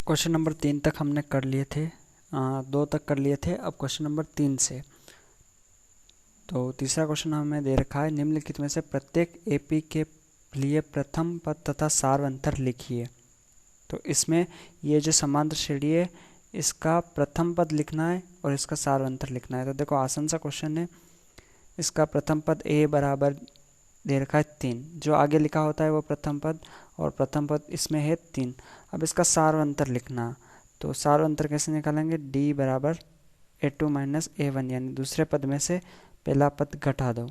Question number 3 तक हमने कर लिए थे, 2 तक कर लिए थे। अब क्वेश्चन नंबर 3 से, तो तीसरा क्वेश्चन हमें दे रखा है, निम्नलिखित में से प्रत्येक एपी के लिए प्रथम पद तथा सार्वंतर लिखिए। तो इसमें ये जो समांतर श्रेणी है इसका प्रथम पद लिखना है और इसका सार्वंतर लिखना है। तो देखो आसान सा क्वेश्चन है। इसका प्रथम पद a बराबर दे रखा है 3, जो आगे लिखा होता है वो प्रथम पद, और प्रथम पद इसमें है 3। अब इसका सार्वंतर लिखना, तो सार्वंतर कैसे निकालेंगे, d बराबर a2 माइनस a1, यानी दूसरे पद में से पहला पद घटा दो।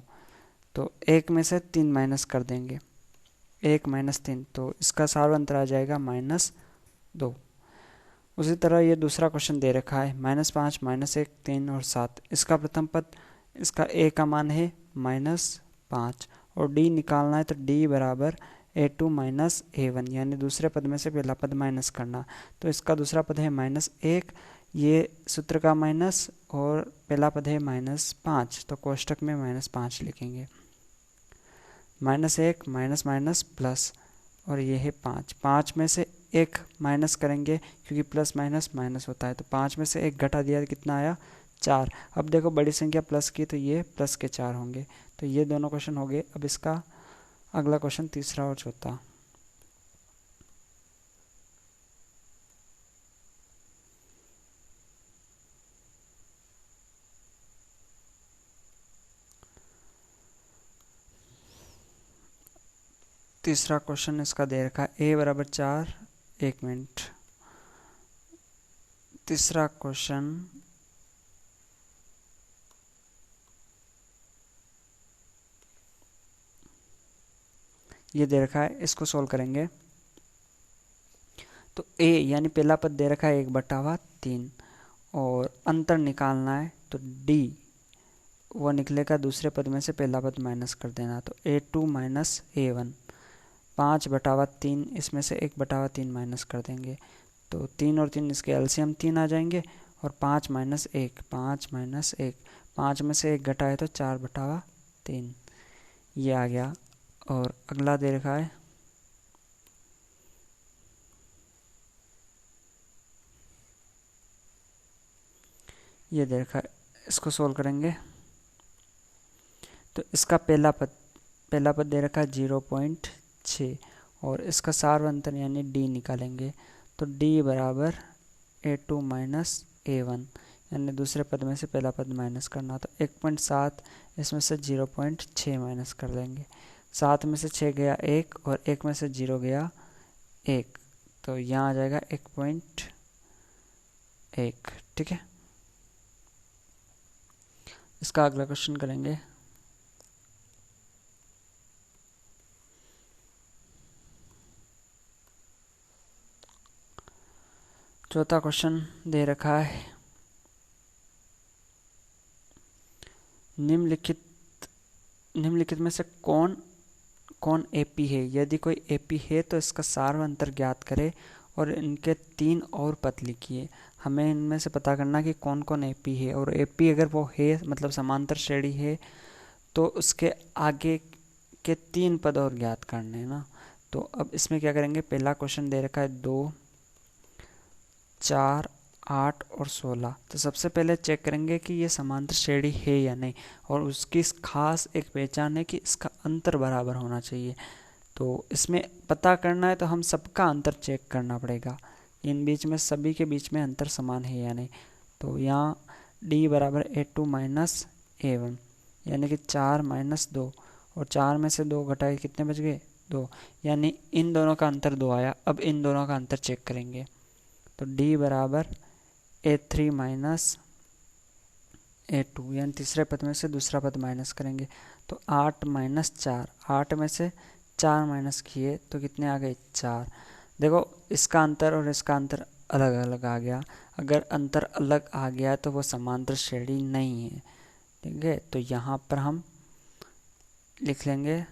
तो 1 में से 3 माइनस कर देंगे, 1 माइनस 3, तो इसका सार्वंतर आ जाएगा -2। उसी तरह ये दूसरा क्वेश्चन दे रखा है, -5 -1 3 और 7। इसका प्रथम पद, इसका a का मान है -5 और d निकालना है, तो d बराबर a2 माइनस a1, यानी दूसरे पद में से पहला पद माइनस करना। तो इसका दूसरा पद है -1, ये सूत्र का माइनस, और पहला पद है -5, तो कोष्टक में -5 लिखेंगे। -1 माइनस माइनस प्लस, और ये है 5। 5 में से 1 माइनस करेंगे क्योंकि प्लस माइनस माइनस होता है, तो 5 में से 1 घटा दिया तो कितना आया, 4। अब देखो बड़ी संख्या प्लस की, तो ये प्लस के 4 होंगे। तो ये दोनों क्वेश्चन हो गए। अब इसका अगला क्वेश्चन तीसरा और चौथा। तीसरा क्वेश्चन इसका दे रखा है a बराबर 4, 1 मिनट। तीसरा क्वेश्चन ये दे रखा है, इसको सोल्व करेंगे। तो a यानी पहला पद दे रखा है 1/3, और अंतर निकालना है, तो d वो निकलेगा दूसरे पद में से पहला पद माइनस कर देना, तो a2 माइनस a1। 5/3, इसमें से 1/3 माइनस कर देंगे, तो 3 और 3 इसके एलसीएम 3 आ जाएंगे, और 5 माइनस 1, 5 माइनस 1, 5 में से 1 घटाए तो 4/3 ये आ गया। और अगला दे रखा है, ये दे रखा है, इसको सोल्व करेंगे। तो इसका पहला पद दे रखा है 0.6, और इसका सार्वंतर यानी d निकालेंगे, तो d बराबर a2 माइनस a1, यानी दूसरे पद में से पहला पद माइनस करना, तो 1.7, इसमें से 0.6 माइनस कर देंगे। 7 में से 6 गया 1, और 1 में से 0 गया 1, तो यहाँ आ जाएगा 1.1। ठीक है, इसका अगला क्वेश्चन करेंगे। चौथा क्वेश्चन दे रखा है, निम्नलिखित में से कौन कौन एपी है। यदि कोई एपी है तो इसका सार्वंतर ज्ञात करें और इनके 3 और पद लिखिए। हमें इनमें से पता करना कि कौन कौन एपी है, और एपी अगर वो है मतलब समांतर श्रेणी है, तो उसके आगे के 3 पद और ज्ञात करने हैं ना। तो अब इसमें क्या करेंगे, पहला क्वेश्चन दे रखा है 2, 4, 8 और 16। तो सबसे पहले चेक करेंगे कि ये समांतर श्रेणी है या नहीं, और उसकी खास एक पहचान है कि इसका अंतर बराबर होना चाहिए। तो इसमें पता करना है तो हम सबका अंतर चेक करना पड़ेगा, इन बीच में सभी के बीच में अंतर समान है या नहीं। तो यहाँ d बराबर a2 माइनस a1, यानी कि 4 माइनस 2, और 4 में से 2 घटाए कितने बच गए, 2, यानी इन दोनों का अंतर 2 आया। अब इन दोनों का अंतर चेक करेंगे, तो d बराबर a3 माइनस a2, यानी तीसरे पद में से दूसरा पद माइनस करेंगे, तो 8 माइनस 4, 8 में से 4 माइनस किए तो कितने आ गए, 4। देखो इसका अंतर और इसका अंतर अलग अलग आ गया। अगर अंतर अलग आ गया तो वो समांतर श्रेणी नहीं है। ठीक है, तो यहाँ पर हम लिख लेंगे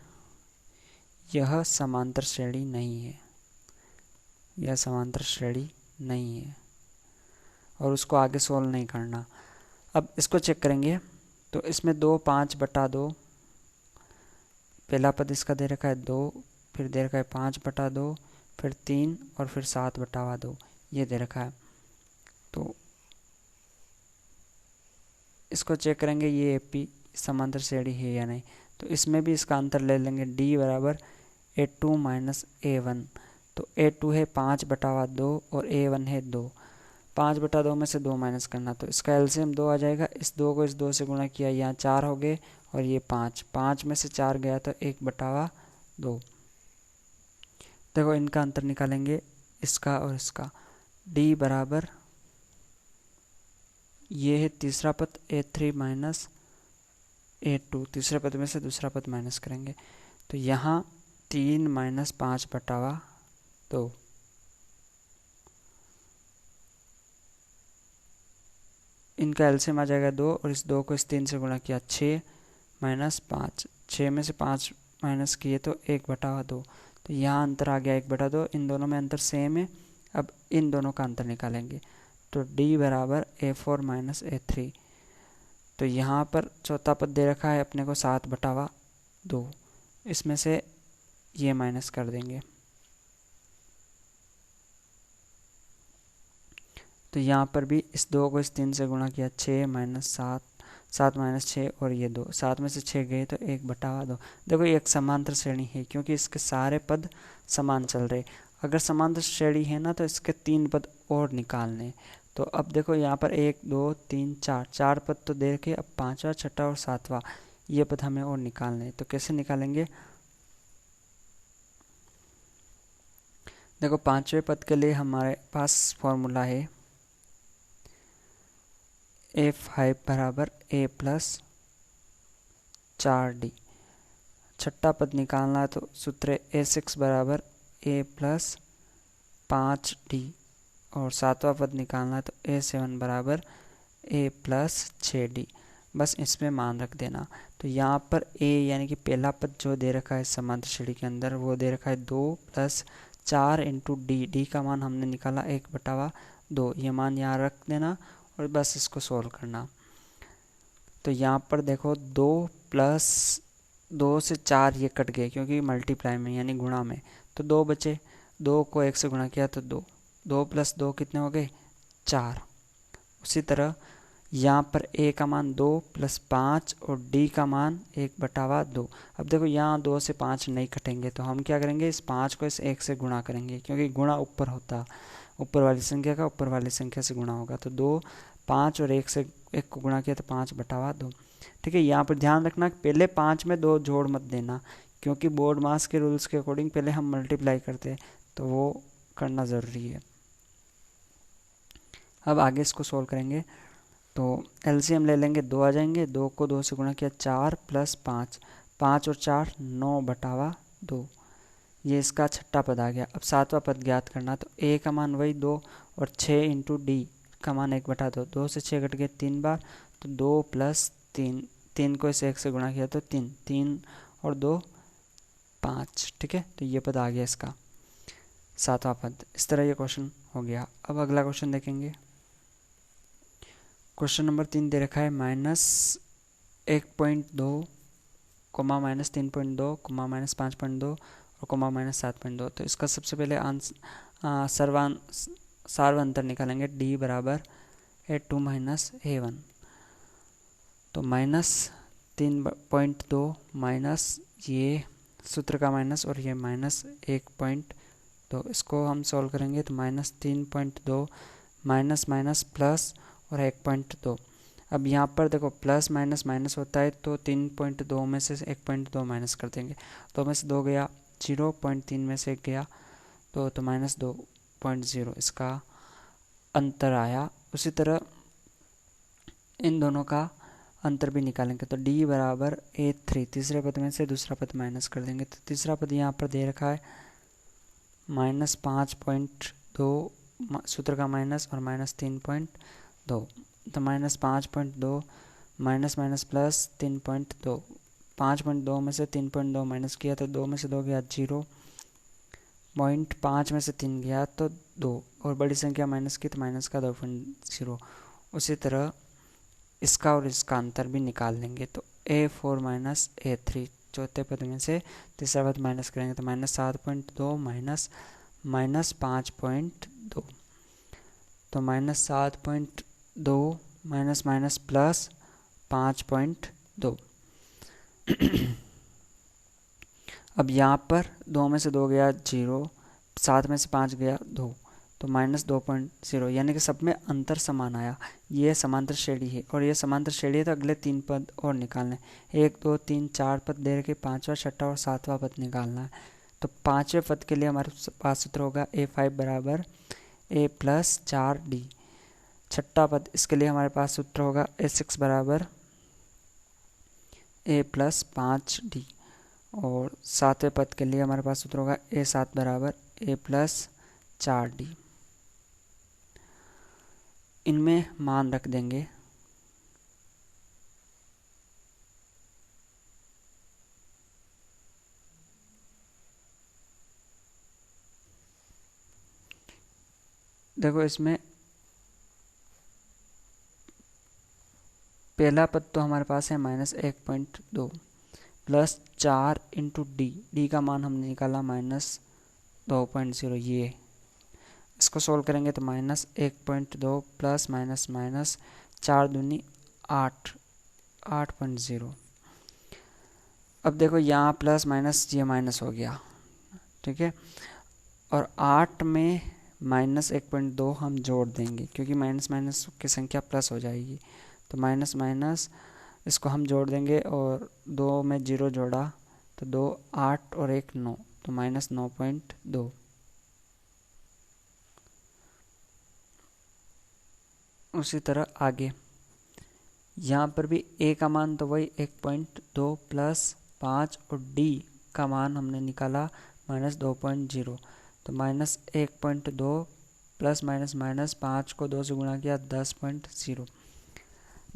यह समांतर श्रेणी नहीं है, यह समांतर श्रेणी नहीं है, और उसको आगे सोल्व नहीं करना। अब इसको चेक करेंगे, तो इसमें 2, 5/2, पहला पद इसका दे रखा है 2, फिर दे रखा है 5/2, फिर 3, और फिर 7/2। ये दे रखा है। तो इसको चेक करेंगे ये AP समांतर श्रेणी है या नहीं। तो इसमें भी इसका अंतर ले लेंगे, D बराबर A2 माइनस A1। तो A2 है 5/2 और A1 है 2। 5/2 में से 2 माइनस करना, तो इसका एलसीएम 2 आ जाएगा। इस 2 को इस 2 से गुणा किया, यहाँ 4 हो गए और ये 5। 5 में से 4 गया तो 1/2। देखो इनका अंतर निकालेंगे, इसका और इसका। D बराबर ये है तीसरा पद A3 माइनस A2, तीसरे पद में से दूसरा पद माइनस करेंगे तो यहाँ 3 माइनस 5/2। इनका एलसीएम आ जाएगा 2 और इस 2 को इस 3 से गुणा किया, 6 माइनस 5। 6 में से 5 माइनस किए तो 1/2। तो यहाँ अंतर आ गया 1/2। इन दोनों में अंतर सेम है। अब इन दोनों का अंतर निकालेंगे तो D बराबर A4 माइनस A3। तो यहाँ पर चौथा पद दे रखा है अपने को 7/2। इसमें से ये माइनस कर देंगे तो यहाँ पर भी इस 2 को इस 3 से गुणा किया, 6 माइनस 7, 7 माइनस 6 और ये 2। 7 में से 6 गए तो 1/2। देखो ये एक समांतर श्रेणी है क्योंकि इसके सारे पद समान चल रहे। अगर समांतर श्रेणी है ना तो इसके 3 पद और निकालने। तो अब देखो यहाँ पर 1 2 3 4, 4 पद तो देखे। अब 5वां 6वां और 7वां ये पद हमें और निकालने। तो कैसे निकालेंगे, देखो 5वें पद के लिए हमारे पास फॉर्मूला है A5 बराबर A प्लस 4D। छठा पद निकालना है तो सूत्र A6 बराबर A प्लस 5D। और 7वां पद निकालना है तो A7 बराबर A प्लस 6D। बस इसमें मान रख देना। तो यहाँ पर A यानी कि पहला पद जो दे रखा है समांतर श्रेणी के अंदर वो दे रखा है 2 + 4 × D। D का मान हमने निकाला 1/2। ये मान यहाँ रख देना और बस इसको सोल्व करना। तो यहाँ पर देखो 2 + 2 से 4 ये कट गए क्योंकि मल्टीप्लाई में यानी गुणा में। तो 2 बचे, 2 को 1 से गुणा किया तो 2। 2 + 2 कितने हो गए, 4। उसी तरह यहाँ पर A का मान 2 + 5 और D का मान 1/2। अब देखो यहाँ 2 से 5 नहीं कटेंगे तो हम क्या करेंगे, इस 5 को इस 1 से गुणा करेंगे क्योंकि गुणा ऊपर होता, ऊपर वाली संख्या का ऊपर वाली संख्या से गुणा होगा। तो 2 5 और 1 से 1 को गुणा किया तो 5/2। ठीक है, यहाँ पर ध्यान रखना पहले 5 में 2 जोड़ मत देना क्योंकि बोर्ड मास के रूल्स के अकॉर्डिंग पहले हम मल्टीप्लाई करते हैं तो वो करना ज़रूरी है। अब आगे इसको सोल्व करेंगे तो एलसीएम ले लेंगे, 2 आ जाएंगे। 2 को 2 से गुणा किया, 4 + 5, 5 और 4 9/2। ये इसका छठा पद आ गया। अब 7वां पद ज्ञात करना तो A का मान वही 2 और 6 × D का मान 1/2। 2 से 6 कट गए 3 बार तो 2 + 3, 3 को इस 1 से गुणा किया तो 3, 3 और 2 5। ठीक है, तो ये पद आ गया इसका 7वां पद। इस तरह ये क्वेश्चन हो गया। अब अगला क्वेश्चन देखेंगे। क्वेश्चन नंबर 3 दे रखा है -1.2, -3.2, -5.2 और -7.2। तो इसका सबसे पहले सार्वअंतर निकालेंगे। D बराबर A2 माइनस A1। तो -3.2 माइनस ये सूत्र का माइनस और ये -1.2, इसको हम सॉल्व करेंगे तो -3.2 माइनस माइनस प्लस और 1.2। अब यहाँ पर देखो प्लस माइनस माइनस होता है तो 3.2 में से 1.2 माइनस कर देंगे। 2 में से 2 गया, 0.3 में से 1 गया तो -2.0 इसका अंतर आया। उसी तरह इन दोनों का अंतर भी निकालेंगे तो D बराबर A3, तीसरे पद में से दूसरा पद माइनस कर देंगे। तो तीसरा पद यहाँ पर दे रखा है -5.2, सूत्र का माइनस और -3.2। तो -5.2 माइनस माइनस प्लस 3.2, 5.2 में से 3.2 माइनस किया तो 2 में से 2 गया 0.5 में से 3 गया तो 2 और बड़ी संख्या माइनस की तो माइनस का 2.0। उसी तरह इसका और इसका अंतर भी निकाल लेंगे तो A4 माइनस A3, चौथे पद में से तीसरा पद माइनस करेंगे तो -7.2 माइनस -5.2। तो -7.2 माइनस माइनस प्लस 5.2। अब यहाँ पर 2 में से 2 गया 0, 7 में से 5 गया 2, तो -2.0, यानी कि सब में अंतर समान आया। ये समांतर श्रेणी है और ये समांतर श्रेणी है, तो अगले 3 पद और निकालने, 1 2 3 4 पद दे रखे, 5वां 6वां और 7वां पद निकालना है। तो 5वें पद के लिए हमारे पास सूत्र होगा A5 बराबर A प्लस 4D। 6वां पद, इसके लिए हमारे पास सूत्र होगा A6 बराबर A प्लस 5D। और 7वें पद के लिए हमारे पास सूत्र होगा A7 बराबर A प्लस 4D। इनमें मान रख देंगे। देखो इसमें पहला पद तो हमारे पास है -1.2 प्लस 4 इंटू डी का मान हमने निकाला -2.0। ये इसको सोल्व करेंगे तो -1.2 प्लस माइनस माइनस 4 दूनी 8, 8.0। अब देखो यहाँ प्लस माइनस ये माइनस हो गया, ठीक है। और 8 में -1.2 हम जोड़ देंगे, क्योंकि माइनस माइनस की संख्या प्लस हो जाएगी, तो माइनस माइनस इसको हम जोड़ देंगे। और 2 में 0 जोड़ा तो 2 8 और 1 9, तो -9.2। उसी तरह आगे यहाँ पर भी A का मान तो वही 1.2 प्लस 5 और D का मान हमने निकाला -2.0, तो -1.2 प्लस माइनस माइनस 5 को 2 से गुणा किया 10.0।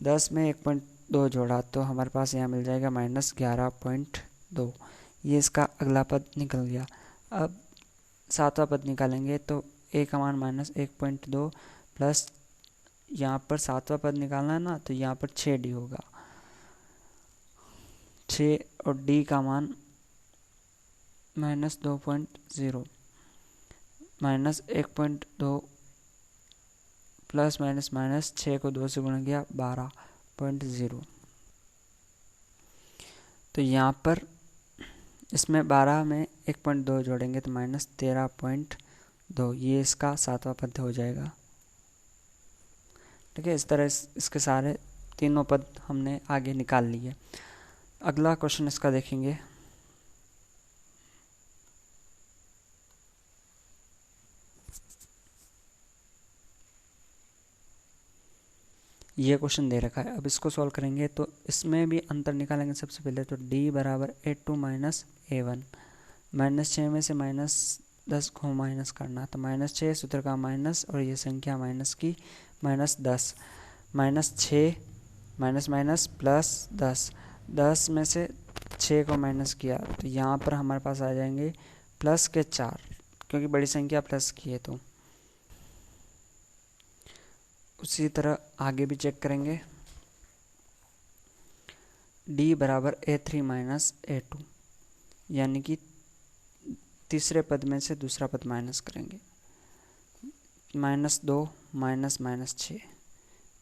10 में 1.2 जोड़ा तो हमारे पास यहाँ मिल जाएगा -11.2। ये इसका अगला पद निकल गया। अब 7वां पद निकालेंगे तो A का मान -1.2 प्लस, यहाँ पर 7वां पद निकालना है ना, तो यहाँ पर 6D होगा। 6 और D का मान -2.0, -1.2 प्लस माइनस माइनस 6 को 2 से गुणा किया 12.0। तो यहाँ पर इसमें 12 में 1.2 जोड़ेंगे तो -13.2। ये इसका 7वां पद हो जाएगा, ठीक है। इस तरह इसके सारे तीनों पद हमने आगे निकाल लिए। अगला क्वेश्चन इसका देखेंगे। ये क्वेश्चन दे रखा है, अब इसको सॉल्व करेंगे तो इसमें भी अंतर निकालेंगे। सबसे पहले तो D बराबर A2 माइनस A1, -6 में से -10 को माइनस करना, तो -6 सूत्र का माइनस और ये संख्या माइनस की -10, -6 माइनस माइनस प्लस 10, 10 में से 6 को माइनस किया तो यहाँ पर हमारे पास आ जाएंगे प्लस के 4, क्योंकि बड़ी संख्या प्लस की है। तो उसी तरह आगे भी चेक करेंगे। D बराबर A3 माइनस A2, यानी कि तीसरे पद में से दूसरा पद माइनस करेंगे। -2 minus minus 6,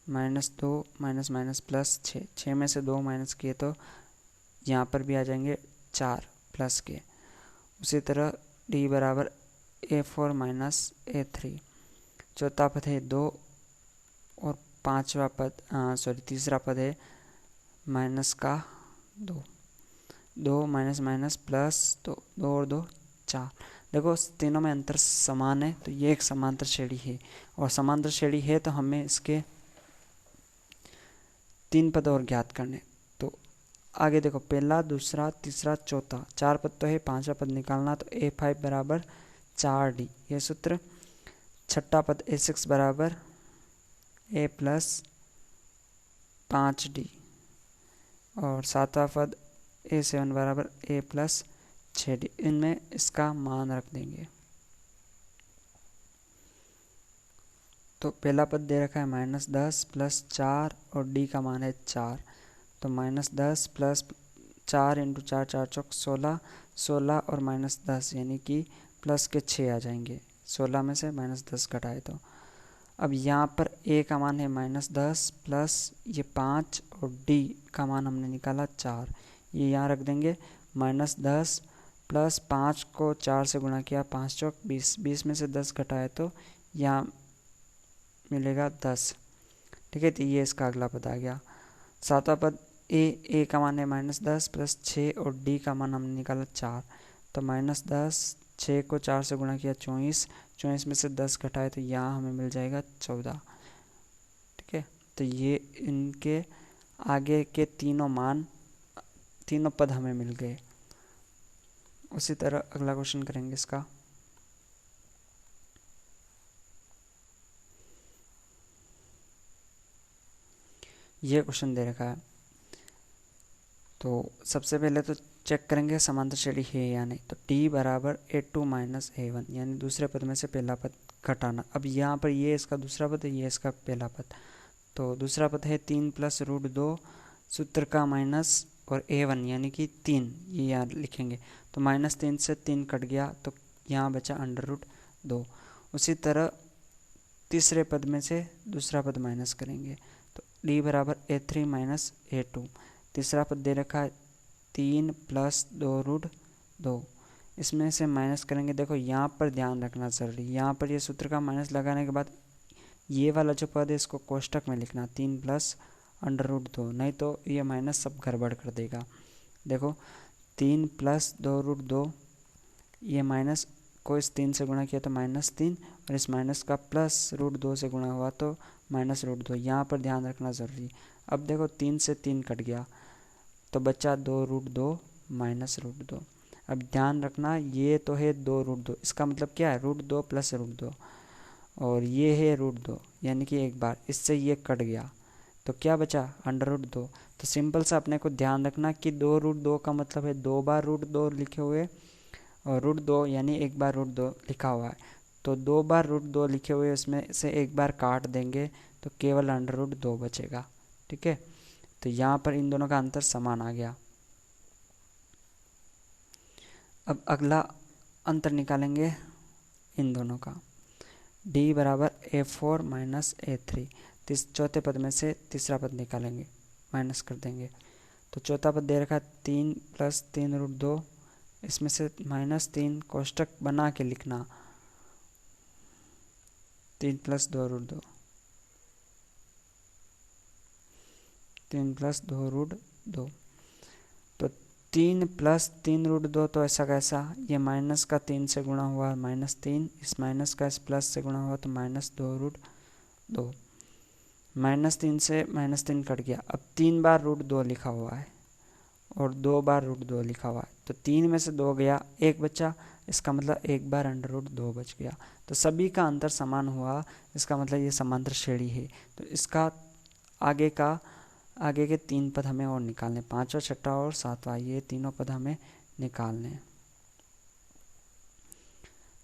-2 minus minus plus 6, 6 में से 2 माइनस किए तो यहाँ पर भी आ जाएंगे 4 प्लस के। उसी तरह D बराबर A4 माइनस A3, चौथा पद है 2 और पांचवा पद तीसरा पद है माइनस का 2, 2 माइनस माइनस प्लस 2, 2 और 2 4। देखो तीनों में अंतर समान है, तो ये एक समांतर श्रेणी है, और समांतर श्रेणी है तो हमें इसके 3 पद और ज्ञात करने। तो आगे देखो पहला, दूसरा, तीसरा, चौथा, 4 पद तो है, 5वां पद निकालना, तो A5 बराबर 4D ये सूत्र। 6वां पद A6 बराबर A प्लस 5D, और 7वां पद A7 बराबर A प्लस 6D। इनमें इसका मान रख देंगे। तो पहला पद दे रखा है -10 प्लस 4 और D का मान है 4, तो -10 प्लस 4 इंटू 4, 4 चौक 16, 16 और -10 यानी कि प्लस के 6 आ जाएंगे। 16 में से -10 घटाए तो अब यहाँ पर a का मान है -10 प्लस ये 5 और d का मान हमने निकाला 4, ये यहाँ रख देंगे। -10 प्लस 5 को 4 से गुणा किया, 5 चौक 20, 20 में से 10 घटाए तो यहाँ मिलेगा 10। ठीक है, तो ये इसका अगला पद आ गया। सातवां पद a का मान है -10 प्लस 6 और d का मान हमने निकाला 4, तो -10, 6 को 4 से गुणा किया 24, 24 में से 10 घटाए तो यहाँ हमें मिल जाएगा 14। ठीक है, तो ये इनके आगे के तीनों पद हमें मिल गए। उसी तरह अगला क्वेश्चन करेंगे इसका। ये क्वेश्चन दे रखा है, तो सबसे पहले तो चेक करेंगे समांतर श्रेणी है या नहीं। तो d बराबर a2 माइनस a1, यानी दूसरे पद में से पहला पद घटाना। अब यहाँ पर ये इसका दूसरा पद है, ये इसका पहला पद। तो दूसरा पद है 3 प्लस √2 सूत्र का माइनस और a1 यानी कि 3, ये यहाँ लिखेंगे। तो -3 से 3 कट गया, तो यहाँ बचा √2। उसी तरह तीसरे पद में से दूसरा पद माइनस करेंगे, तो d बराबर a3 माइनस a2। तीसरा पद दे रखा है 3 प्लस 2√2, इसमें से माइनस करेंगे। देखो यहाँ पर ध्यान रखना ज़रूरी, यहाँ पर ये सूत्र का माइनस लगाने के बाद ये वाला जो पद है इसको कोष्टक में लिखना, 3 प्लस √2, नहीं तो ये माइनस सब गड़बड़ कर देगा। देखो 3 प्लस 2√2, ये माइनस को इस 3 से गुणा किया तो -3, और इस माइनस का प्लस √2 से गुणा हुआ तो -√2, यहाँ पर ध्यान रखना ज़रूरी। अब देखो 3 से 3 कट गया तो बचा 2√2 माइनस √2। अब ध्यान रखना ये तो है 2√2, इसका मतलब क्या है √2 प्लस √2, और ये है √2 यानी कि एक बार इससे ये कट गया तो क्या बचा √2। तो सिंपल सा अपने को ध्यान रखना कि 2√2 का मतलब है 2 बार √2 लिखे हुए, और √2 यानी एक बार √2 लिखा हुआ है। तो 2 बार √2 लिखे हुए उसमें से एक बार काट देंगे तो केवल √2 बचेगा। ठीक है, तो यहाँ पर इन दोनों का अंतर समान आ गया। अब अगला अंतर निकालेंगे इन दोनों का। d बराबर a4 माइनस a3, चौथे पद में से तीसरा पद निकालेंगे, माइनस कर देंगे। तो चौथा पद दे रखा है 3 प्लस 3√2, इसमें से -3 कोष्टक बना के लिखना, 3 प्लस 2√2, 3 प्लस 2√2। तो 3 प्लस 3√2, तो ऐसा कैसा, ये माइनस का 3 से गुणा हुआ -3, इस माइनस का इस प्लस से गुणा हुआ तो -2√2, -3 से -3 कट गया। अब 3 बार √2 लिखा हुआ है और 2 बार √2 लिखा हुआ है, तो 3 में से 2 गया, 1 बचा, इसका मतलब एक बार √2 बच गया। तो सभी का अंतर समान हुआ, इसका मतलब ये समांतर श्रेणी है। तो इसका आगे के 3 पद हमें और निकालने, 5वां, 6वां और 7वां, ये तीनों पद हमें निकालने।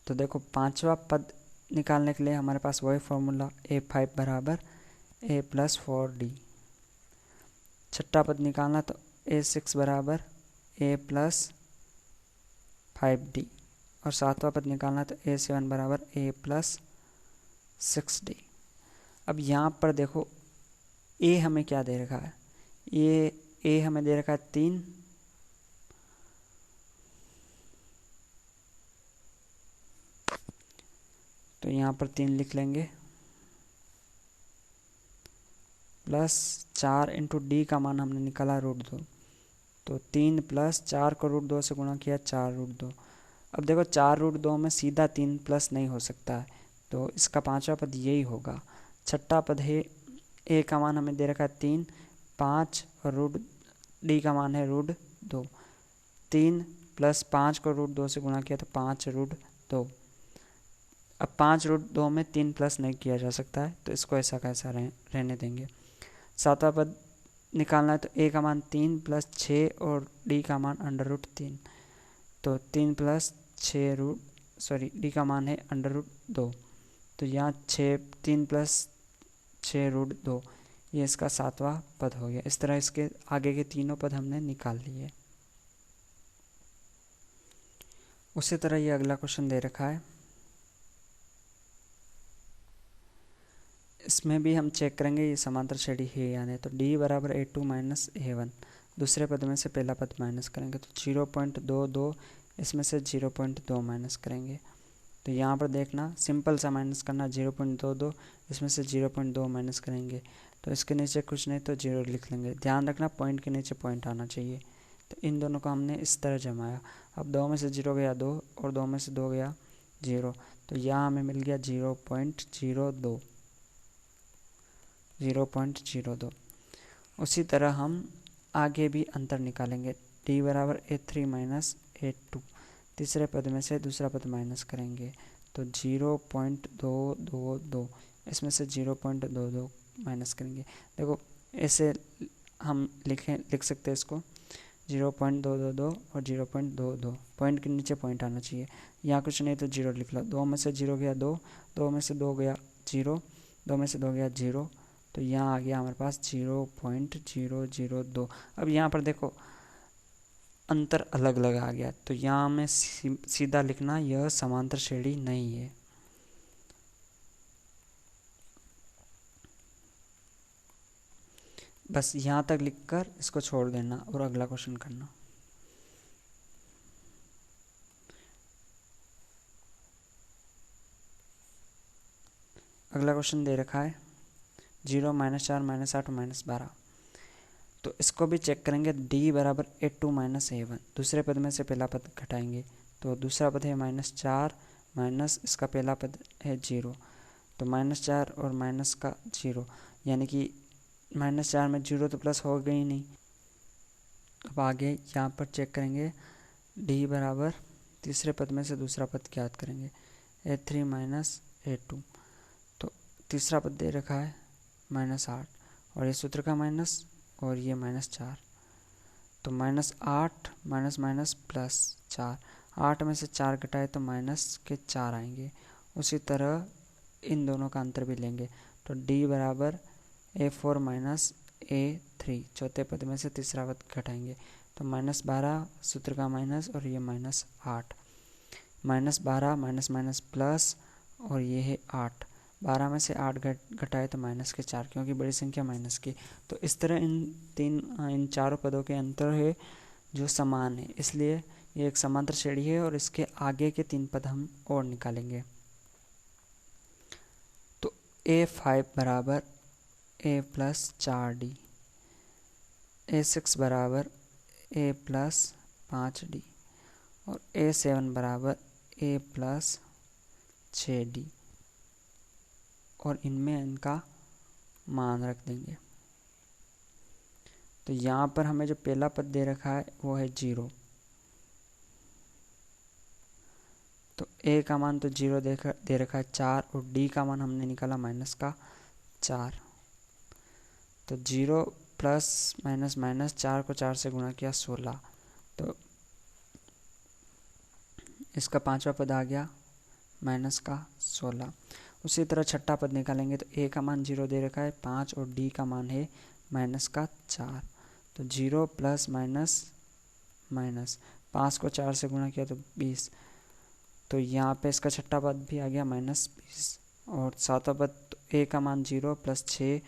तो देखो 5वां पद निकालने के लिए हमारे पास वही फॉर्मूला, a5 बराबर a प्लस 4d। 6वां पद निकालना तो a6 बराबर a प्लस 5d, और 7वां पद निकालना तो a7 बराबर a प्लस 6d। अब यहाँ पर देखो a हमें क्या दे रखा है, ये a हमें दे रखा है 3, तो यहाँ पर 3 लिख लेंगे, प्लस 4 इंटू डी का मान हमने निकाला √2, तो 3 प्लस 4 को √2 से गुणा किया 4√2। अब देखो 4√2 में सीधा 3 प्लस नहीं हो सकता है, तो इसका 5वां पद यही होगा। 6वां पद है a का मान हमें दे रखा है 3, 5 और डी का मान है √2, 3 प्लस 5 को √2 से गुणा किया तो 5√2। अब 5√2 में 3 प्लस नहीं किया जा सकता है, तो इसको ऐसा कैसा रहने देंगे। 7वां पद निकालना है तो a का मान 3 प्लस 6 और d का मान √3, तो 3 प्लस 6 d का मान है √2, तो यहाँ 3 प्लस 6√2, ये इसका 7वां पद हो गया। इस तरह इसके आगे के तीनों पद हमने निकाल लिए। उसी तरह ये अगला क्वेश्चन दे रखा है। इसमें भी हम चेक करेंगे ये समांतर श्रेणी है या नहीं। तो d बराबर a2 माइनस a1, दूसरे पद में से पहला पद माइनस करेंगे तो 0.22, इसमें से 0.2 माइनस करेंगे। तो यहाँ पर देखना सिंपल सा माइनस करना, 0.22 इसमें से 0.2 माइनस करेंगे तो इसके नीचे कुछ नहीं तो 0 लिख लेंगे। ध्यान रखना पॉइंट के नीचे पॉइंट आना चाहिए। तो इन दोनों को हमने इस तरह जमाया। अब 2 में से 0 गया 2 और 2 में से 2 गया 0, तो यहाँ हमें मिल गया 0.02। उसी तरह हम आगे भी अंतर निकालेंगे। d बराबर a3 माइनस a2, तीसरे पद में से दूसरा पद माइनस करेंगे तो 0.222, इसमें से 0.22 माइनस करेंगे। देखो ऐसे हम लिख सकते हैं इसको 0.222 और 0.22, पॉइंट के नीचे पॉइंट आना चाहिए। यहाँ कुछ नहीं तो 0 लिख लो। 2 में से 0 गया 2, 2 में से 2 गया 0, 2 में से 2 गया 0, तो यहाँ आ गया हमारे पास 0.002। अब यहाँ पर देखो अंतर अलग अलग आ गया, तो यहाँ हमें सीधा लिखना यह समांतर श्रेणी नहीं है। बस यहाँ तक लिखकर इसको छोड़ देना और अगला क्वेश्चन करना। अगला क्वेश्चन दे रखा है 0, -4, -8, -12। तो इसको भी चेक करेंगे। d बराबर a2 माइनस a1, दूसरे पद में से पहला पद घटाएंगे तो दूसरा पद है -4 माइनस इसका पहला पद है 0, तो -4 और माइनस का 0, यानी कि -4 में 0 तो प्लस हो गई नहीं। अब आगे यहाँ पर चेक करेंगे d बराबर तीसरे पद में से दूसरा पद ज्ञात करेंगे a3 माइनस a2। तो तीसरा पद दे रखा है -8 और ये सूत्र का माइनस और ये -4, तो -8 माइनस माइनस +4, 8 में से 4 घटाए तो माइनस के 4 आएंगे। उसी तरह इन दोनों का अंतर भी लेंगे तो d बराबर a4 माइनस a3, चौथे पद में से तीसरा पद घटाएंगे तो -12 सूत्र का माइनस और ये -8, -12 माइनस माइनस प्लस और ये है 8, 12 में से 8 घटाए तो माइनस के 4, क्योंकि बड़ी संख्या माइनस की। तो इस तरह इन चारों पदों के अंतर है जो समान है, इसलिए ये एक समांतर श्रेणी है और इसके आगे के 3 पद हम और निकालेंगे। तो a5 बराबर a प्लस 4d, a6 बराबर a प्लस 5d और a7 बराबर a प्लस 6d, और इनमें इनका मान रख देंगे। तो यहाँ पर हमें जो पहला पद दे रखा है वो है 0, तो a का मान तो 0 दे रखा है 4 और d का मान हमने निकाला माइनस का 4, तो 0 प्लस माइनस माइनस 4 को 4 से गुणा किया 16, तो इसका पांचवा पद आ गया माइनस का 16। उसी तरह छठा पद निकालेंगे तो a का मान 0 दे रखा है 5 और d का मान है माइनस का 4, तो 0 प्लस माइनस माइनस 5 को 4 से गुणा किया तो 20, तो यहाँ पे इसका छठा पद भी आ गया -20। और सातवां पद तो a का मान 0 प्लस 6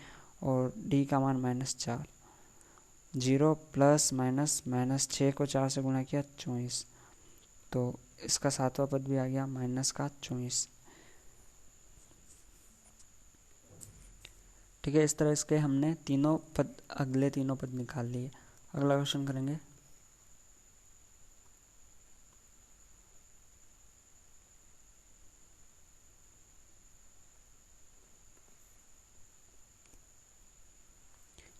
और d का मान -4, 0 प्लस माइनस माइनस 6 को 4 से गुणा किया 24, तो इसका सातवां पद भी आ गया माइनस का 24। ठीक है, इस तरह इसके हमने तीनों पद, अगले तीनों पद निकाल लिए। अगला क्वेश्चन करेंगे।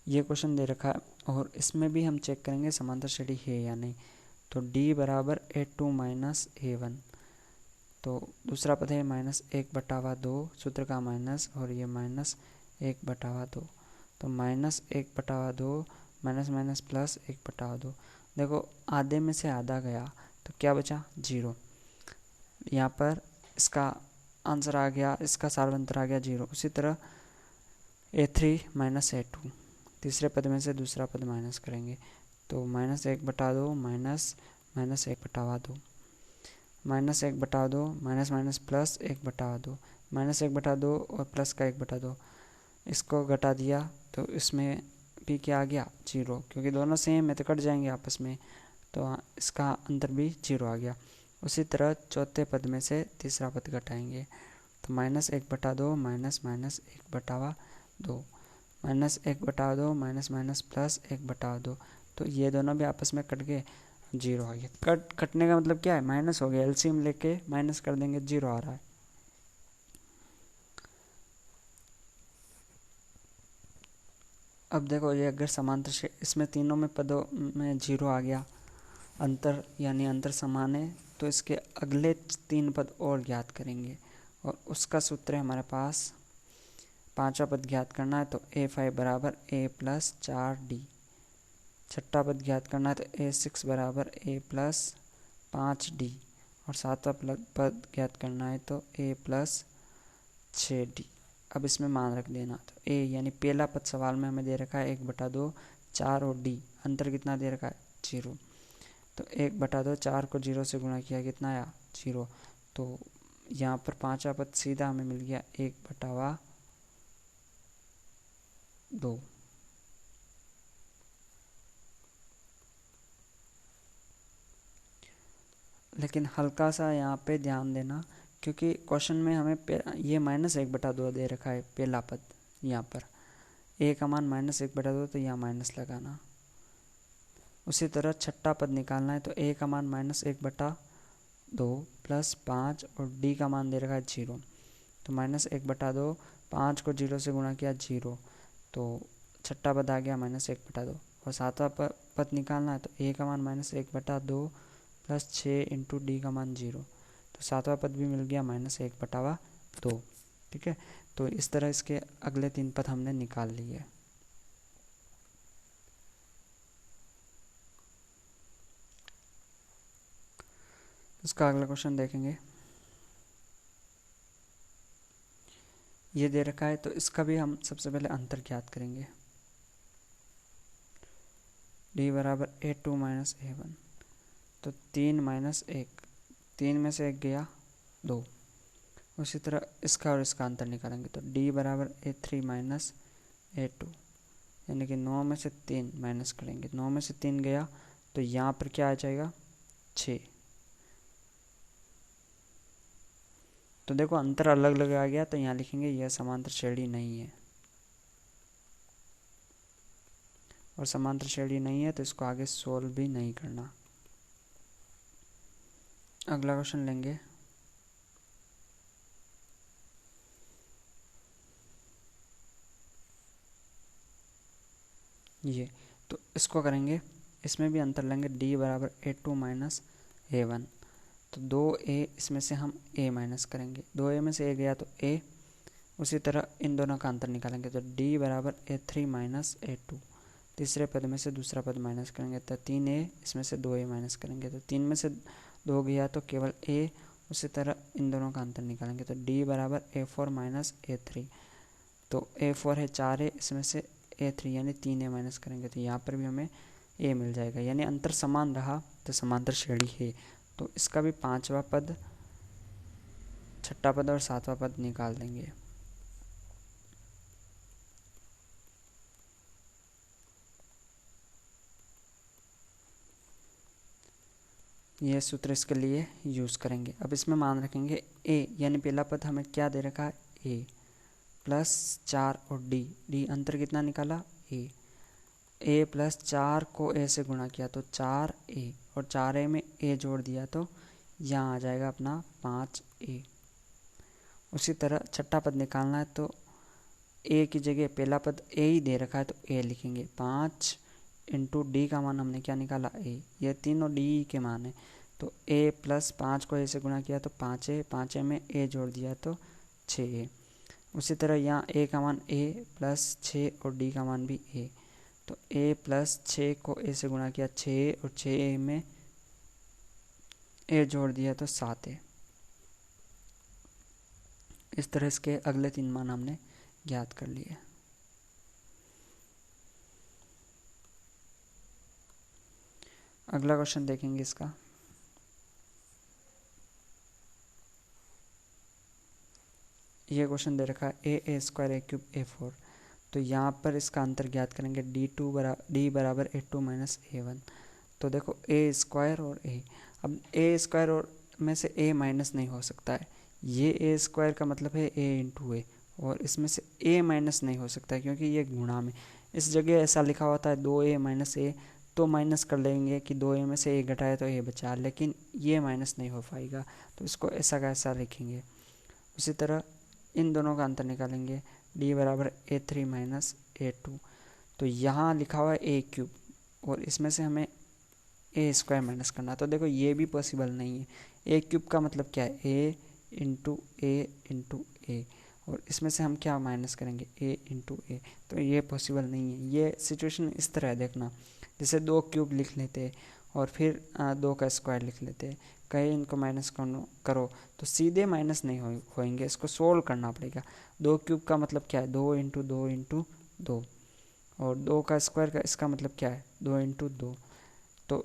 ये क्वेश्चन दे रखा है और इसमें भी हम चेक करेंगे समांतर श्रेणी है या नहीं। तो d बराबर a2 माइनस a1, तो दूसरा पद है -1/2, सूत्र का माइनस और ये -1/2, तो -1/2 माइनस माइनस प्लस 1/2। देखो आधे में से आधा गया तो क्या बचा 0, यहाँ पर इसका आंसर आ गया, इसका सार्वंतर आ गया 0। उसी तरह a3 माइनस a2, तीसरे पद में से दूसरा पद माइनस करेंगे तो -1/2 minus minus 1/2, -1/2 minus minus plus 1/2, -1/2 और प्लस का 1/2, इसको घटा दिया तो इसमें भी क्या आ गया 0, क्योंकि दोनों सेम है तो कट जाएंगे आपस में, तो इसका अंतर भी 0 आ गया। उसी तरह चौथे पद में से तीसरा पद घटाएंगे तो -1/2 minus minus 1/2, -1/2 minus minus plus 1/2, तो ये दोनों भी आपस में कट गए, 0 आ गया। कटने का मतलब क्या है, माइनस हो गया, एलसीएम लेके माइनस कर देंगे, 0 आ रहा है। अब देखो ये अगर समांतर से इसमें तीनों में पदों में 0 आ गया, अंतर यानी अंतर समान है, तो इसके अगले 3 पद और ज्ञात करेंगे और उसका सूत्र है हमारे पास, पांचवा पद ज्ञात करना है तो a5 बराबर a प्लस 4d, छठा पद ज्ञात करना है तो a6 बराबर a प्लस 5d, और सातवां पद ज्ञात करना है तो a प्लस 6d। अब इसमें मान रख देना, तो a यानी पहला पद सवाल में हमें दे रखा है 1/2, 4 और d, अंतर कितना दे रखा है 0, तो 1/2 4 को 0 से गुणा किया कितना आया 0, तो यहाँ पर पांचवा पद सीधा हमें मिल गया 1/2। लेकिन हल्का सा यहाँ पे ध्यान देना, क्योंकि क्वेश्चन में हमें ये -1/2 दे रखा है पहला पद, यहाँ पर a का मान -1/2, तो यहाँ माइनस लगाना। उसी तरह छठा पद निकालना है तो a का मान -1/2 प्लस 5 और d का मान दे रखा है 0, तो -1/2, 5 को 0 से गुणा किया 0, तो छठा पद आ गया -1/2। और सातवां पद निकालना है तो a का मान -1/2 प्लस 6 इंटू डी का मान 0, तो सातवां पद भी मिल गया -1/2। ठीक है, तो इस तरह इसके अगले 3 पद हमने निकाल लिए। इसका अगला क्वेश्चन देखेंगे, ये दे रखा है तो इसका भी हम सबसे पहले अंतर ज्ञात करेंगे। d बराबर a2 माइनस a1, तो 3 माइनस 1, 3 में से 1 गया 2। उसी तरह इसका और इसका अंतर निकालेंगे तो d बराबर a3 माइनस a2, यानी कि 9 में से 3 माइनस करेंगे, 9 में से 3 गया तो यहाँ पर क्या आ जाएगा 6। तो देखो अंतर अलग अलग आ गया, तो यहाँ लिखेंगे यह समांतर श्रेणी नहीं है, और समांतर श्रेणी नहीं है तो इसको आगे सोल्व भी नहीं करना। अगला क्वेश्चन लेंगे, ये तो इसको करेंगे, इसमें भी अंतर लेंगे, d बराबर a2 माइनस a1, तो 2a इसमें से हम a माइनस करेंगे, 2a में से a गया तो a। उसी तरह इन दोनों का अंतर निकालेंगे तो d बराबर a3 माइनस a2, तीसरे पद में से दूसरा पद माइनस करेंगे तो 3a, इसमें से 2a माइनस करेंगे तो 3 में से 2 गया तो केवल a। उसी तरह इन दोनों का अंतर निकालेंगे तो d बराबर a4 माइनस a3, तो a4 है 4a, इसमें से a3 यानी 3a माइनस करेंगे तो यहाँ पर भी हमें a मिल जाएगा, यानी अंतर समान रहा तो समांतर श्रेणी है। तो इसका भी पांचवा पद, छठा पद और सातवां पद निकाल देंगे। यह सूत्र इसके लिए यूज़ करेंगे। अब इसमें मान रखेंगे a, यानी पहला पद हमें क्या दे रखा है a प्लस 4 और d अंतर कितना निकाला a प्लस 4 को a से गुणा किया तो 4a, और 4a में a जोड़ दिया तो यहाँ आ जाएगा अपना 5a। उसी तरह छठा पद निकालना है तो a की जगह पहला पद a ही दे रखा है तो a लिखेंगे, 5 इंटू डी का मान हमने क्या निकाला a, ये तीनों d के मान है, तो a प्लस 5 को a से गुणा किया तो 5a, 5a में a जोड़ दिया तो 6a। उसी तरह यहाँ a का मान a प्लस 6 और d का मान भी a, तो a प्लस 6 को a से गुणा किया 6 और 6a में a जोड़ दिया तो 7a। इस तरह इसके अगले 3 मान हमने ज्ञात कर लिए। अगला क्वेश्चन देखेंगे इसका, ये क्वेश्चन दे रखा है a² a³ a4, तो यहाँ पर इसका अंतर ज्ञात करेंगे, डी बराबर A2 माइनस A1। तो देखो ए स्क्वायर और ए, अब ए स्क्वायर और में से ए माइनस नहीं हो सकता है, ये ए स्क्वायर का मतलब है ए इंटू ए, और इसमें से ए माइनस नहीं हो सकता है क्योंकि ये गुणा में, इस जगह ऐसा लिखा होता है 2a माइनस ए, तो माइनस कर लेंगे कि 2a में से ए घटाए तो ए बचा, लेकिन ये माइनस नहीं हो पाएगा, तो इसको ऐसा का ऐसा लिखेंगे। उसी तरह इन दोनों का अंतर निकालेंगे, डी बराबर A3 माइनस A2। तो यहाँ लिखा हुआ है ए क्यूब और इसमें से हमें ए स्क्वायर माइनस करना, तो देखो ये भी पॉसिबल नहीं है। ए क्यूब का मतलब क्या है, ए इंटू ए, और इसमें से हम क्या माइनस करेंगे, ए इंटू ए, तो ये पॉसिबल नहीं है। ये सिचुएशन इस तरह है, देखना जैसे 2 क्यूब लिख लेते और फिर 2 का स्क्वायर लिख लेते, कहीं इनको माइनस करो तो सीधे माइनस नहीं होएंगे, इसको सोल्व करना पड़ेगा। 2 क्यूब का मतलब क्या है, 2 इंटू 2 इंटू 2, और 2 का स्क्वायर का इसका मतलब क्या है, 2 इंटू 2। तो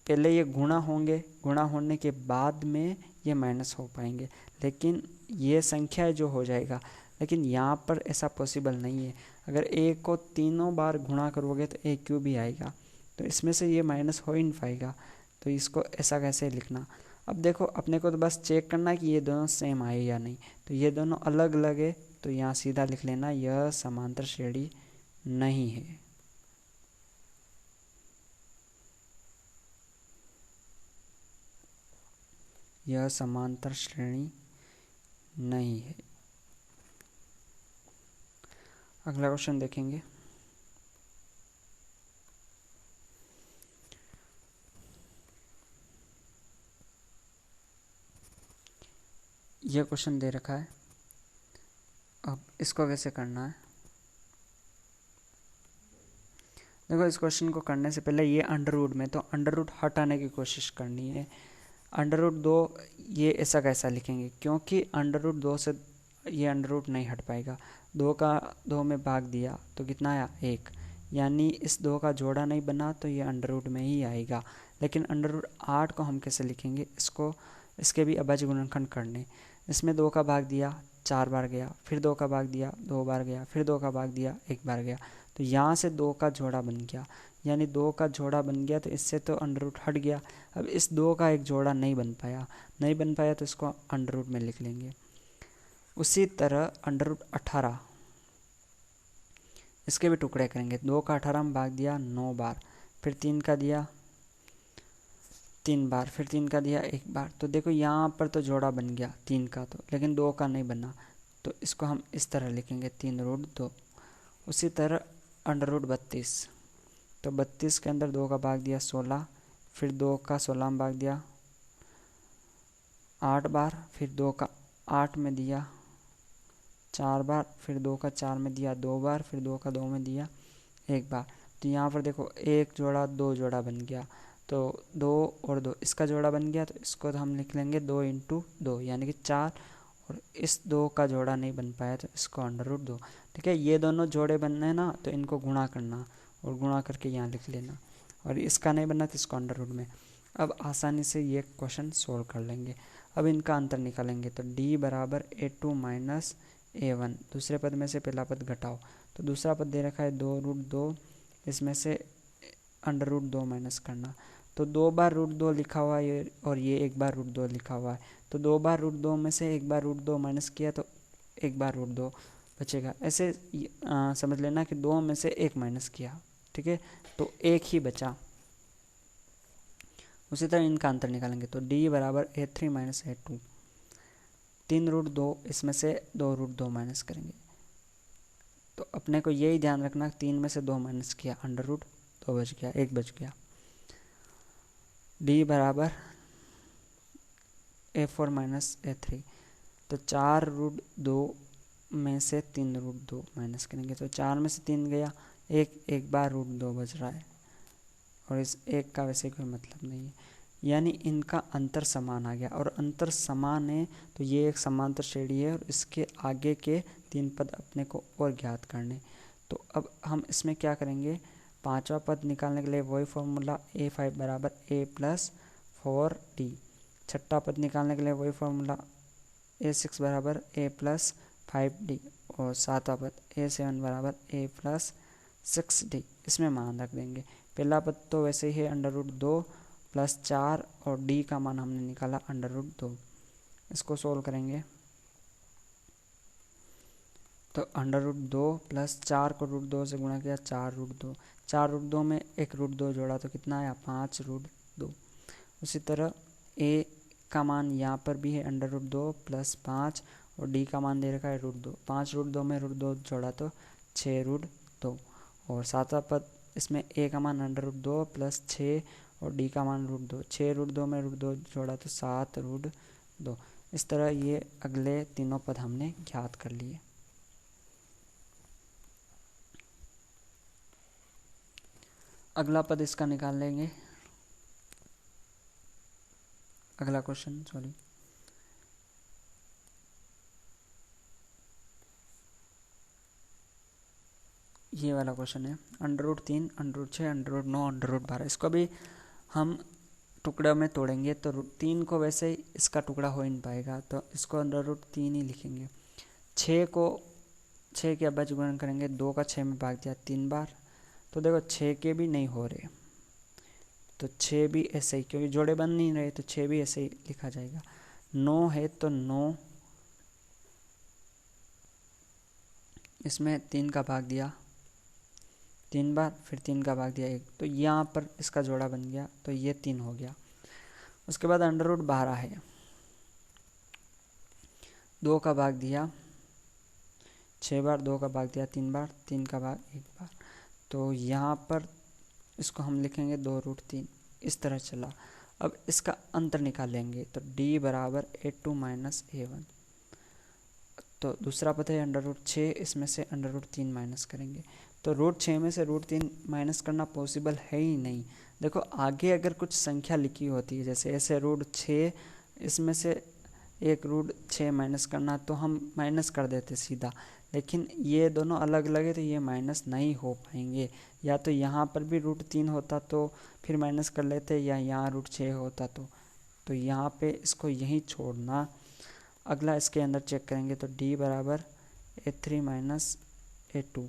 पहले ये गुणा होंगे, गुणा होने के बाद में ये माइनस हो पाएंगे, लेकिन ये संख्या जो हो जाएगा, लेकिन यहाँ पर ऐसा पॉसिबल नहीं है। अगर ए को तीनों बार गुणा करोगे तो ए क्यूब ही आएगा, तो इसमें से ये माइनस हो ही नहीं पाएगा, तो इसको ऐसा कैसे लिखना। अब देखो अपने को तो बस चेक करना है कि ये दोनों सेम आए या नहीं, तो ये दोनों अलग अलग है, तो यहाँ सीधा लिख लेना यह समांतर श्रेणी नहीं है। यह समांतर श्रेणी नहीं है। अगला क्वेश्चन देखेंगे। यह क्वेश्चन दे रखा है, अब इसको कैसे करना है। देखो इस क्वेश्चन को करने से पहले ये अंडर रूट में, तो अंडर रूट हटाने की कोशिश करनी है। अंडर रूट 2 ये ऐसा कैसा लिखेंगे, क्योंकि अंडर रूट 2 से ये अंडर रूट नहीं हट पाएगा। 2 का 2 में भाग दिया तो कितना आया, 1, यानी इस 2 का जोड़ा नहीं बना, तो ये अंडर रूट में ही आएगा। लेकिन अंडर रूट 8 को हम कैसे लिखेंगे, इसको इसके भी अभाज्य गुणनखंड करने। इसमें 2 का भाग दिया 4 बार गया, फिर 2 का भाग दिया 2 बार गया, फिर 2 का भाग दिया 1 बार गया, तो यहाँ से 2 का जोड़ा बन गया, यानी 2 का जोड़ा बन गया, तो इससे तो अंडर रूट हट गया। अब इस 2 का एक जोड़ा नहीं बन पाया तो इसको अंडर रूट में लिख लेंगे। उसी तरह अंडर रूट 18, इसके भी टुकड़े करेंगे। 2 का 18 में भाग दिया 9 बार, फिर 3 का दिया 3 बार, फिर 3 का दिया 1 बार, तो देखो यहाँ पर तो जोड़ा बन गया 3 का, तो लेकिन 2 का नहीं बना, तो इसको हम इस तरह लिखेंगे 3 रूट 2। उसी तरह अंडर रूट 32, तो 32 के अंदर 2 का भाग दिया 16, फिर 2 का 16 में भाग दिया 8 बार, फिर 2 का 8 में दिया 4 बार, फिर 2 का 4 में दिया 2 बार, फिर 2 का 2 में दिया 1 बार। तो यहाँ पर देखो 1 जोड़ा 2 जोड़ा बन गया, तो 2 और 2 इसका जोड़ा बन गया, तो इसको तो हम लिख लेंगे 2 इंटू 2 यानी कि 4, और इस 2 का जोड़ा नहीं बन पाया तो इसको अंडर रूट 2। ठीक है, ये दोनों जोड़े बनने ना, तो इनको गुणा करना और गुणा करके यहाँ लिख लेना, और इसका नहीं बनना तो इसको अंडर रूट में। अब आसानी से ये क्वेश्चन सोल्व कर लेंगे। अब इनका अंतर निकालेंगे, तो d बराबर A2 माइनस A1, दूसरे पद में से पहला पद घटाओ, तो दूसरा पद दे रखा है 2 रूट 2, इसमें से अंडर रूट 2 माइनस करना, तो 2 बार रूट 2 लिखा हुआ है और ये 1 बार रूट 2 लिखा हुआ है, तो 2 बार रूट 2 में से 1 बार रूट 2 माइनस किया तो 1 बार रूट 2 बचेगा। ऐसे समझ लेना कि 2 में से 1 माइनस किया, ठीक है, तो 1 ही बचा। उसी तरह इनका अंतर निकालेंगे, तो d बराबर A3 माइनस A2, 3 रूट 2, इसमें से 2 रूट 2 माइनस करेंगे, तो अपने को यही ध्यान रखना 3 में से 2 माइनस किया, अंडर रूट 2 बच गया, 1 बच गया। d बराबर A4 माइनस A3, तो 4 रूट 2 में से 3 रूट 2 माइनस करेंगे, तो 4 में से 3 गया, एक बार रूट 2 बच रहा है, और इस 1 का वैसे कोई मतलब नहीं है, यानी इनका अंतर समान आ गया। और अंतर समान है तो ये एक समांतर श्रेणी है, और इसके आगे के 3 पद अपने को और ज्ञात करने। तो अब हम इसमें क्या करेंगे, 5वां पद निकालने के लिए वही फॉर्मूला A5 बराबर A प्लस 4D, 6वां पद निकालने के लिए वही फॉर्मूला A6 बराबर A प्लस 5D, और सातवां पद A7 बराबर A+6D, इसमें मान रख देंगे। पहला पद तो वैसे ही है √2 + 4 और D का मान हमने निकाला √2। इसको सोल्व करेंगे तो √2 + 4 को √2 से गुणा किया 4√2, 4√2 में एक √2 जोड़ा तो कितना आया 5√2। उसी तरह A का मान यहाँ पर भी है √2 + 5 और D का मान दे रखा है √2, 5√2 में √2 जोड़ा तो 6√2 और सातवां पद इसमें A का मान √2 + 6 और D का मान √2, 6√2 में √2 जोड़ा तो 7√2। इस तरह ये अगले तीनों पद हमने ज्ञात कर लिए। अगला पद इसका निकाल लेंगे, अगला क्वेश्चन सॉरी ये वाला क्वेश्चन है √3, √6, √9, √12। इसको भी हम टुकड़े में तोड़ेंगे तो 3 को वैसे ही इसका टुकड़ा हो नहीं पाएगा तो इसको √3 ही लिखेंगे। 6 के अब्बाच गुणन करेंगे, 2 का 6 में भाग दिया 3 बार, तो देखो 6 के भी नहीं हो रहे तो 6 भी ऐसे ही, क्योंकि जोड़े बन नहीं रहे तो 6 भी ऐसे ही लिखा जाएगा। 9 है तो 9 इसमें 3 का भाग दिया 3 बार, फिर 3 का भाग दिया 1, तो यहाँ पर इसका जोड़ा बन गया तो ये 3 हो गया। उसके बाद √12 है, 2 का भाग दिया 6 बार, 2 का भाग दिया 3 बार, 3 का भाग 1 बार, तो यहाँ पर इसको हम लिखेंगे 2√3। इस तरह चला। अब इसका अंतर निकालेंगे तो D बराबर A2 - A1। तो दूसरा पद है √6, इसमें से √3 माइनस करेंगे तो √6 में से √3 माइनस करना पॉसिबल है ही नहीं। देखो आगे अगर कुछ संख्या लिखी होती है जैसे ऐसे √6 इसमें से एक √6 माइनस करना तो हम माइनस कर देते सीधा, लेकिन ये दोनों अलग अलग है तो ये माइनस नहीं हो पाएंगे। या तो यहाँ पर भी √3 होता तो फिर माइनस कर लेते, या यहाँ √6 होता तो यहाँ पे इसको यहीं छोड़ना। अगला इसके अंदर चेक करेंगे तो D बराबर A3 - A2,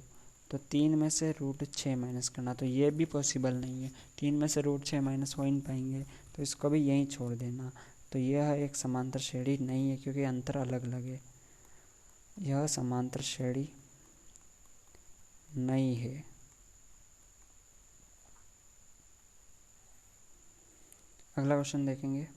तो 3 में से √6 माइनस करना तो ये भी पॉसिबल नहीं है, 3 में से √6 माइनस हो ही नहीं पाएंगे तो इसको भी यहीं छोड़ देना। तो यह एक समांतर श्रेणी नहीं है क्योंकि अंतर अलग अलग है, यह समांतर श्रेणी नहीं है। अगला क्वेश्चन देखेंगे,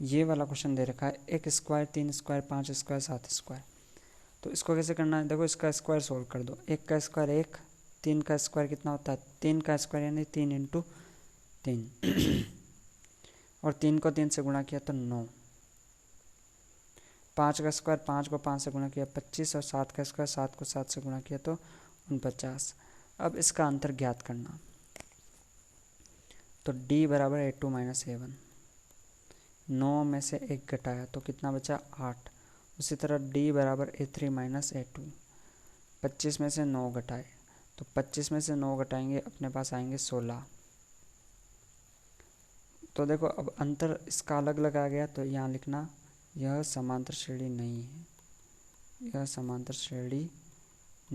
ये वाला क्वेश्चन दे रखा है 1 स्क्वायर 3 स्क्वायर 5 स्क्वायर 7 स्क्वायर। तो इसको कैसे करना है, देखो इसका स्क्वायर सोल्व कर दो। 1 का स्क्वायर 1, 3 का स्क्वायर कितना होता है 3 का स्क्वायर यानी 3 × 3 और 3 को 3 से गुणा किया तो 9। 5 का स्क्वायर 5 को 5 से गुणा किया 25 और 7 का स्क्वायर 7 को 7 से गुणा किया तो 49। अब इसका अंतर ज्ञात करना तो D बराबर A2 - A1। 9 में से 1 घटाया तो कितना बचा 8। उसी तरह D बराबर A3 - A2। 25 में से 9 घटाए तो 25 में से 9 घटाएंगे अपने पास आएंगे 16। तो देखो अब अंतर इसका अलग अलग आ गया तो यहाँ लिखना यह समांतर श्रेणी नहीं है, यह समांतर श्रेणी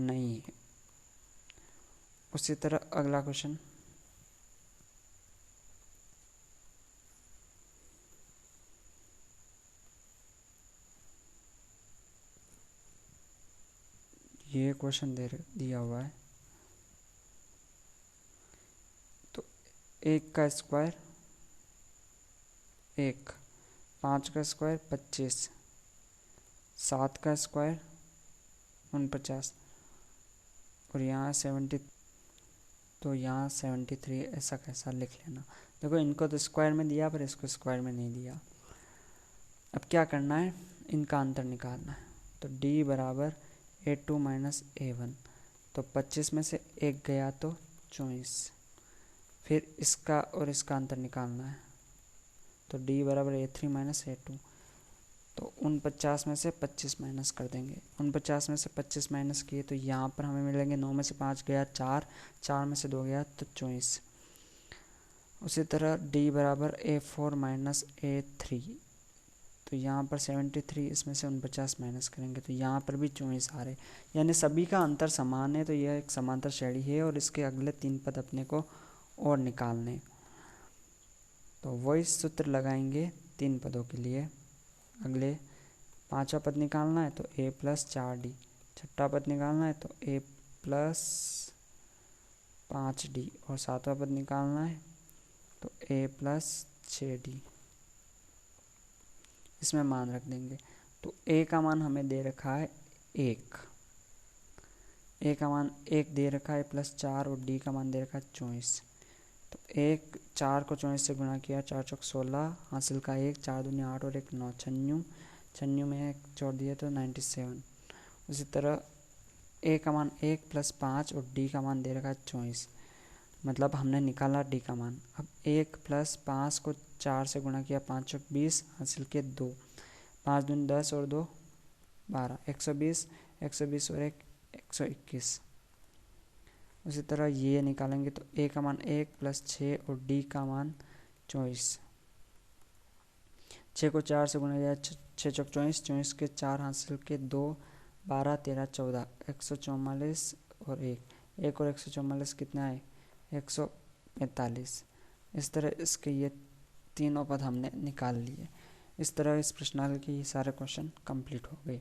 नहीं है। उसी तरह अगला क्वेश्चन, ये क्वेश्चन दिया हुआ है तो 1 का स्क्वायर 1, 5 का स्क्वायर 25, 7 का स्क्वायर 49 और यहाँ 70, तो यहाँ 73 ऐसा कैसा लिख लेना। देखो इनको तो स्क्वायर में दिया पर इसको स्क्वायर में नहीं दिया। अब क्या करना है, इनका अंतर निकालना है तो D बराबर A2 - A1। तो 25 में से 1 गया तो 24, फिर इसका और इसका अंतर निकालना है तो D बराबर A3 - A2। तो 49 में से 25 माइनस कर देंगे, 49 में से 25 माइनस किए तो यहाँ पर हमें मिलेंगे 9 में से 5 गया 4, 4 में से 2 गया तो 24। उसी तरह डी बराबर A4 माइनस A3, तो यहाँ पर 73, इसमें से 49 माइनस करेंगे तो यहाँ पर भी 24 आ रहे, यानी सभी का अंतर समान है। तो यह एक समांतर श्रेणी है और इसके अगले 3 पद अपने को और निकालने, तो वही सूत्र लगाएंगे 3 पदों के लिए। अगले 5वां पद निकालना है तो A प्लस 4D, 6वां पद निकालना है तो A प्लस 5D, और 7वां पद निकालना है तो A प्लस 6D। इसमें मान रख देंगे। तो A का मान हमें दे रखा है 1, A का मान 1 दे रखा है प्लस 4, और D का मान दे रखा है 24। तो 4 को 24 से गुणा किया, 4 चौक 16, हासिल का 1, 4 दूनी 8 और 1 9, 96 में 1 जोड़ दिया तो 97। उसी तरह A का मान 1 प्लस 5 और D का मान दे रखा है 24, मतलब हमने निकाला D का मान। अब 1 प्लस 5 को 4 से गुणा किया, 5 चौक 20, हासिल के 2, 5 दूनी 10 और 2 12, 120, 120 और 1 121। उसी तरह ये निकालेंगे तो A का मान 1 प्लस 6 और D का मान 24। 6 को 4 से गुणा किया, 6 चौक 24, 24 के 4, हासिल के 2, 12 13 14, 144 और 1 और 144 कितना है 145। इस तरह इसके ये तीनों पद हमने निकाल लिए। इस तरह इस प्रश्नावली के ये सारे क्वेश्चन कंप्लीट हो गए।